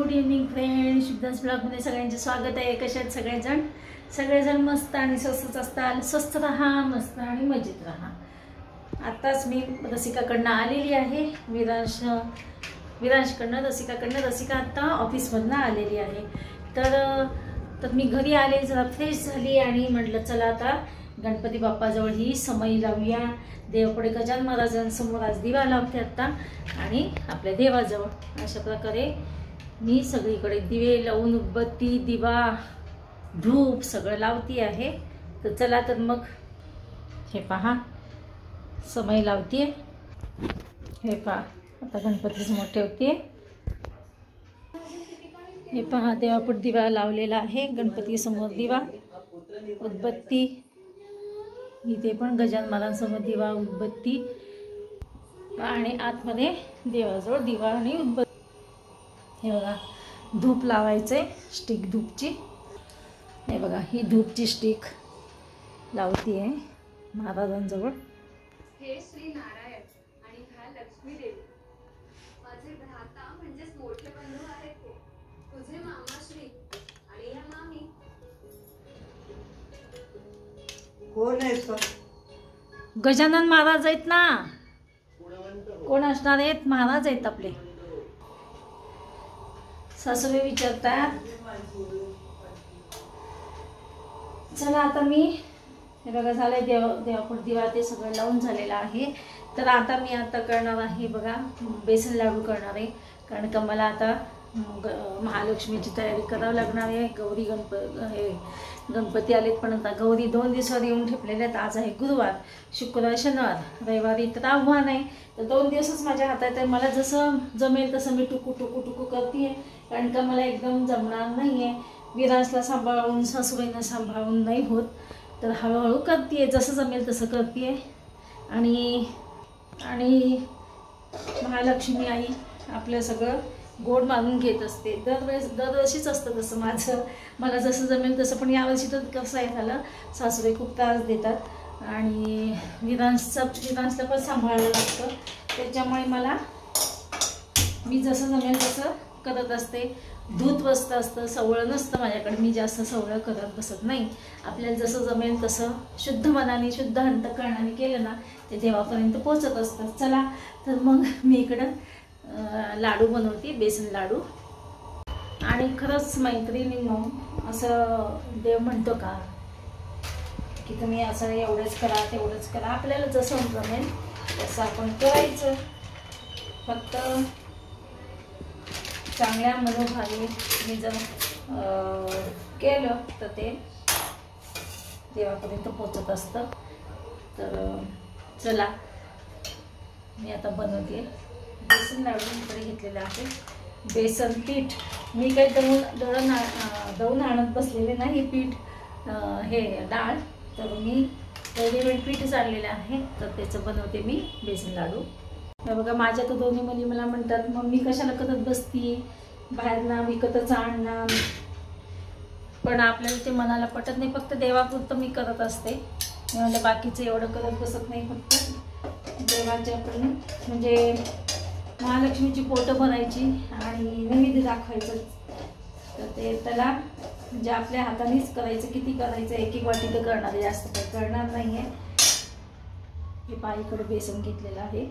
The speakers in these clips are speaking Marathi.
गुड इव्हनिंग फ्रेंड्स, शुद्धच ब्लॉगमध्ये सगळ्यांचे स्वागत आहे. कशा आहेत सगळेजण मस्त आणि स्वस्तच असतात. स्वस्थ राहा, मस्त आणि मजेत राहा. आत्ताच मी रसिकाकडनं आलेली आहे, विरांशकडनं रसिका आत्ता ऑफिसमधनं आलेली आहे. तर मी घरी आले, जरा फ्रेश झाली आणि म्हटलं चला आता गणपती बाप्पाजवळ ही समई लावूया. देवपुढे गजानन महाराजांसमोर आज दिवा लावते आत्ता आणि आपल्या देवाजवळ अशा प्रकारे मी सगळीकडे दिवे लावून उदबत्ती, दिवा, धूप सगळं लावती आहे. तर चला तर मग हे पहा समई लावते. हे पहा आता गणपतीसमोर ठेवते. हे पहा देवापुढे दिवा लावलेला आहे. गणपतीसमोर दिवा, उदबत्ती, इथे पण गजानन महाराजांसमोर दिवा, उदबत्ती आणि आतमध्ये देवाजवळ दिवा आणि उदबत्ती. हे बघा धूप लावायचे, स्टिक धूपची. हे बघा ही धूपची स्टिक लावती आहे महाराजांजवळ. हे श्री नारायण आणि ह्या लक्ष्मी देवी माझे भ्राता म्हणजेच मोठे बंधू आहेत. ते तुझे मामाश्री आणि ह्या मामी. कोण आहेत? गजानन महाराज आहेत ना. कोण असणार आहेत? महाराज आहेत आपले. सासूबाई विचारतात. चला आता मी हे बघा झालंय देवापुढे दिवा ते सगळं लावून झालेलं आहे. तर आता मी करणार आहे बघा बेसन लाडू करणार आहे. कारण का मला आता महालक्ष्मीची तयारी करावी लागणार आहे. गणपती आलेत, पण आता गौरी 2 दिवसावर येऊन ठेपलेले आहेत. आज आहे गुरुवार, शुक्रवार, शनिवार, रविवारी तर आव्हान आहे. तर 2 दिवसच माझ्या हातात आहे. मला जसं जमेल तसं मी टुकू करते. कारण का मला एकदम जमणार नाही आहे. विरासला सांभाळून, सासूबाईंना सांभाळून नाही होत. तर हळूहळू करते, जसं जमेल तसं करते. आणि महालक्ष्मी आई आपलं सगळं गोड मानून घेत असते. दरवर्षीच असतं तसं माझं. मला जसं जमेल तसं. पण यावर्षी तर कसं आहे झालं, सासूबाई खूप त्रास देतात आणि विरांसला पण सांभाळायला लागतं. त्याच्यामुळे मी जसं जमेल तसं करत असते. दूध वस्त असतं, सवळं नसतं माझ्याकडे. मी जास्त सवळं करत बसत नाही. आपल्याला जसं जमेल तसं शुद्ध मनाने, शुद्ध अंतःकरणाने केलं ना ते देवापर्यंत पोचत असतं. चला तर मग मी इकडं लाडू बनवते, बेसन लाडू. आणि खरंच मैत्रिणींनो, असं देव म्हणतो का की तुम्ही असं एवढंच करा तेवढंच करा. आपल्याला जसं जमेल तसं आपण करायचं. फक्त चांगल्या मनोभावे मी जर केलं तर ते देवापर्यंत पोचत असतं. तर चला मी आता बनवते. बेसन लाडू इकडे घेतलेलं आहे. बेसन पीठ मी काही दळून आणत बसलेले नाही. पीठ हे डाळ तर मी रेडीमेड पीठच आणलेलं आहे. तर त्याचं बनवते मी बेसन लाडू. हे बघा माझ्या तर दोन्ही मुली मला म्हणतात मम्मी कशाला करत बसती, बाहेरना विकतच आणणार. पण आपल्याला ते मनाला पटत नाही. फक्त देवापुरतं मी करत असते. मी म्हणलं बाकीचं एवढं करत बसत नाही. फक्त देवाच्या पण म्हणजे महालक्ष्मीची पोटं भरायची आणि नैवेद्य दाखवायचं. तर ते त्याला म्हणजे आपल्या हातानेच करायचं. किती करायचं, एक वाटी तर करणार आहे, जास्त काही करणार नाही आहे. हे पाईकडे बेसन घेतलेलं आहे.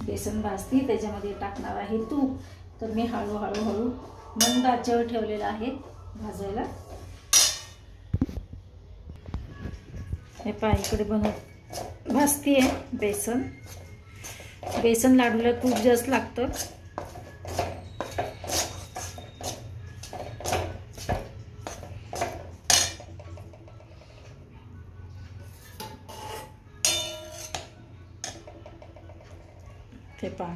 बेसन भाजती, त्याच्यामध्ये टाकणार आहे तूप. तर मी हळूहळू मंद आचेवर ठेवलेलं आहे भाजायला. हे पाईकडे भाजती आहे बेसन. बेसन लाडूला तूप जास्त लागतं. ते पहा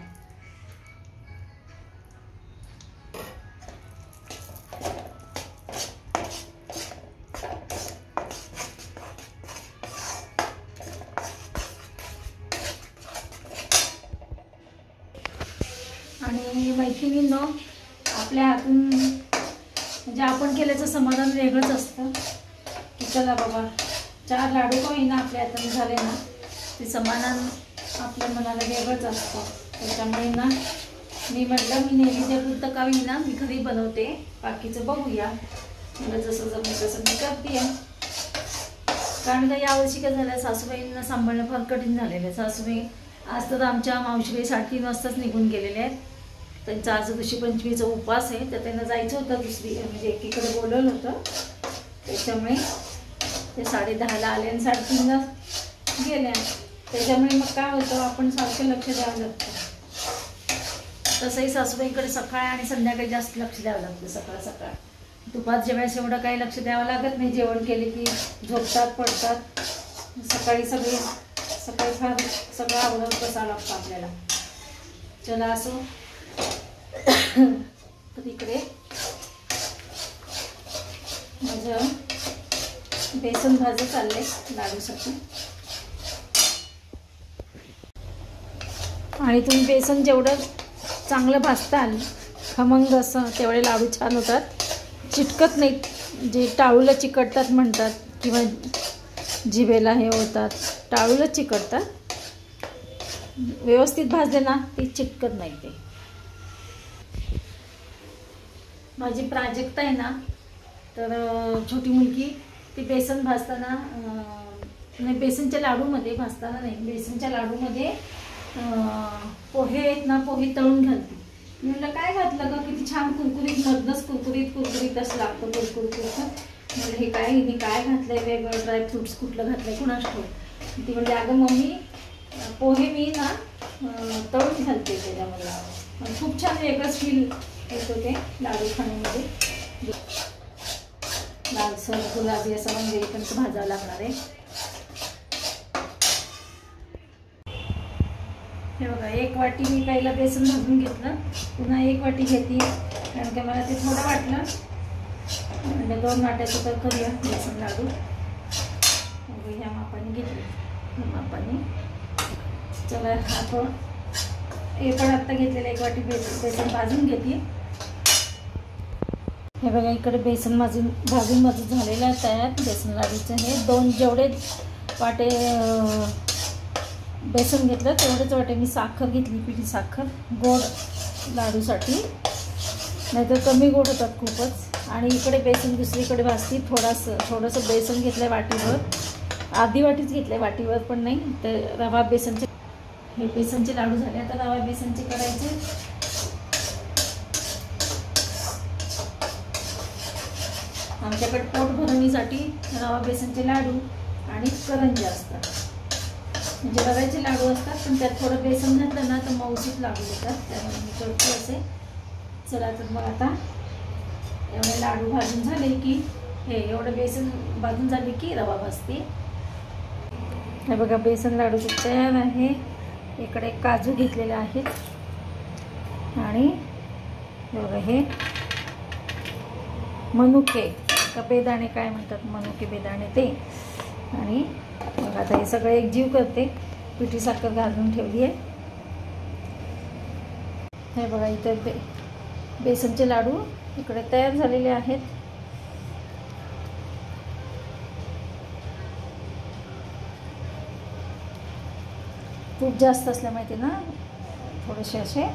आणि मैत्रिणींनो, आपल्या हातून म्हणजे आपण केल्याचं समाधान वेगळंच असतं. की चला बाबा 4 लाडू का होईना आपल्या हाताने झाले ना, ते समाधान आपल्या मनाला वेगळंच असतं. त्याच्यामुळे ना मी म्हटलं मी नेहमीच्या पुरतं का होईना मी घरी बनवते, बाकीचं बघूया. मला जसं जमेल तसं मी करते. कारण का यावर्षी काय झालं, सासूबाईंना सांभाळणं फार कठीण झालेलं आहे. सासूबाई आज तर आमच्या मावशीबाई 3:30 वाजताच निघून गेलेले आहेत. त्यांचा आज ऋषीपंचमीचा उपवास आहे, तर त्यांना जायचं होतं दुसरी म्हणजे एकीकडे बोलवलं होतं. त्याच्यामुळे ते 10:30ला आले आणि 3:30ला गेल्या. त्याच्यामुळे मग काय होतं, आपण सारखं लक्ष द्यावं लागतं. तसंही सासूबाईंकडे सकाळ आणि संध्याकाळी जास्त लक्ष द्यावं लागतं. सकाळ दुपारच्या जेवायचं एवढं काही लक्ष द्यावं लागत नाही. जेवण केले की झोपतात, पडतात. सकाळी फार सगळं आवडत बसावं लागतं आपल्याला. चला असो. तर इकडे माझं बेसन भाजं चाललंय लाडूसाठी. आणि तुम्ही बेसन जेवढं चांगलं भाजताल खमंग असं, तेवढे लाडू छान होतात. चिटकत नाहीत. जे टाळूला चिकटतात म्हणतात किंवा जिभेला हे होतात, टाळूला चिकटतात. व्यवस्थित भाजले ना ते चिटकत नाही. ते माझी प्राजक्ता आहे ना, तर छोटी मुलगी, ती बेसन भाजताना नाही, बेसनच्या लाडूमध्ये भाजताना नाही, बेसनच्या लाडूमध्ये पोहे आहेत ना, पोहे तळून घालते. मी म्हटलं काय घातलं का, किती छान कुरकुरीत, मधनच कुरकुरीत असं लागतं कुरकुरीत. म्हणजे हे काय, हिने काय घातलंय वेगळं, ड्रायफ्रुट्स कुठलं घातलंय कुणास ठाऊक. ती म्हणजे अगं मम्मी पोहे मी ना तळून घालते त्याच्यामध्ये. खूप छान वेगळंच फील येतो ते लाडू खाण्यामध्ये. लालसर गुलाबी असं म्हणजे पण भाजावं लागणार आहे. हे बघा, 1 वाटी मी पहिला बेसन भाजून घेतलं, पुन्हा 1 वाटी घेते. कारण का मला ते थोडं वाटलं, म्हणजे 2 वाट्याचं तर करूया बेसन लाडू. ह्या मापाने घेतले, ह्या मापाने. चला आपण हे पण आत्ता घेतलेलं 1 वाटी बेसन भाजून घेते. हे बघा, इकडे बेसन भाजून माझं झालेलं आहे तयार बेसन लाडूचं. हे 2 जेवढे वाटे बेसन घेतलं तेवढेच वाटे मी साखर घेतली, पिठी साखर, गोड लाडूसाठी. नाहीतर कमी गोड होतात खूपच. आणि इकडे बेसन दुसरीकडे भाजती. थोडंसं बेसन घेतलं आहे वाटीवर, अर्धी वाटीच घेतलं आहे, वाटीवर पण नाही. तर रवा बेसनचे, हे बेसनचे लाडू झाले. आता रवा बेसनचे करायचे. आमच्याकडे पोट भरणीसाठी रवा बेसनचे लाडू आणि करंज्या असतात. म्हणजे रव्याचे लाडू असतात, पण त्यात थोडं बेसन घातलं ना तर मऊसूत लाडू येतात. त्यामुळे मी करते असे. चला तर मग आता एवढे लाडू भाजून झाले की, हे एवढं बेसन भाजून झाले की रवा भाजते. हे बघा, बेसन लाडू तयार आहे. इकडे काजू घेतलेले आहेत आणि बघा हे मनुके का बेदाणे काय म्हणतात, मनुके बेदाणे ते. आणि मग आता हे सगळं एकजीव करते. पिठी साखर घालून ठेवली आहे. हे बघा, इथे बेसनचे लाडू इकडे तयार झालेले आहेत. तूप जास्त असल्यामुळे ना थोडेसे असे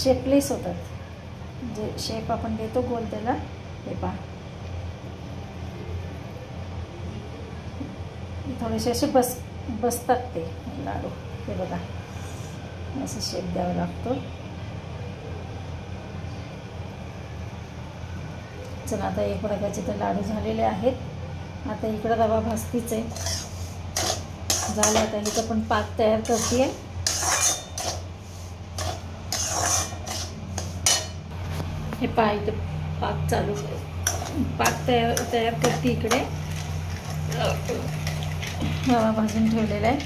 शेपलेस होतात. जे शेप आपण देतो गोल त्याला, हे पहा, थोडेसे असे बसतात ते लाडू. हे बघा, असं शेप द्यावा लागतो. चला आता एक प्रकारचे तर लाडू झालेले आहेत. आता इकडं रवा भाजतीच आहे. झालं. आता इथं पण पाक तयार करते. हे पहा, इथं पाक चालू, पाक तयार करते. इकडे रवा भाजून ठेवलेला आहे,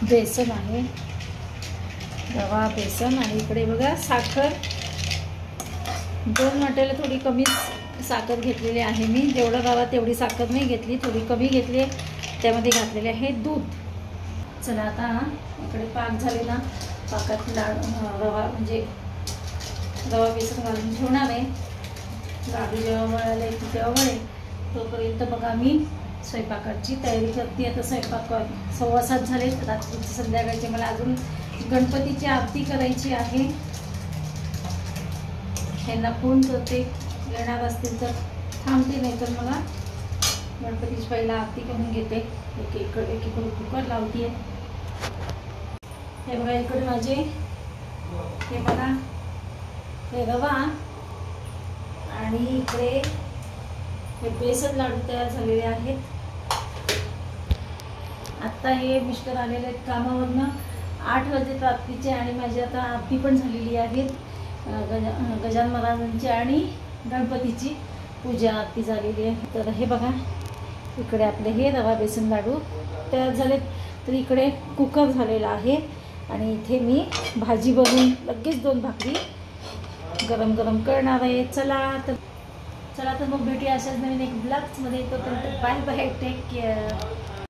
बेसन आहे, रवा बेसन. आणि इकडे बघा साखर, 2 वाट्याला थोडी कमी साखर घेतलेली आहे मी. जेवढा रवा तेवढी साखर नाही घेतली, थोडी कमी घेतली. त्यामध्ये घातलेले आहे दूध. चला आता इकडे पाक झाले ना, पाकात रवा म्हणजे रवा बेसन घालून ठेवणार आहे. लाडू जेव्हा वळायला येते तेव्हा वळेल. तोपर्यंत बघा मी स्वयंपाकाची तयारी करते. आता स्वयंपाक 6:15 झाले. रात्रीचे संध्याकाळचे मला अजून गणपतीची आरती करायची आहे. त्यांना फोन करते, येणार असतील तर थांबते, नाही तर मला गणपतीची पहिला आरती करून घेते. एकीकडे कुकर लावते. हे बघा इकडे माझे, हे बघा हे रवा आणि इकडे हे बेसन लाडू तयार झालेले आहेत. आत्ता हे मिस्टर आलेले आहेत कामावरनं 8 वाजले रात्रीचे आणि माझी आता आरती पण झालेली आहे. गजानन महाराजांची आणि गणपतीची पूजा आरती झालेली आहे. तर हे बघा इकडे आपले हे रवा बेसन लाडू तयार झालेत. तर इकडे कुकर झालेला आहे आणि इथे मी भाजी बनवून लगेच 2 भाकरी गरम गरम करणार आहे. चला तर मग भेटूया अशाच नवीन एक ब्लॉग्समध्ये. तोपर्यंत बाय बाय, टेक केअर.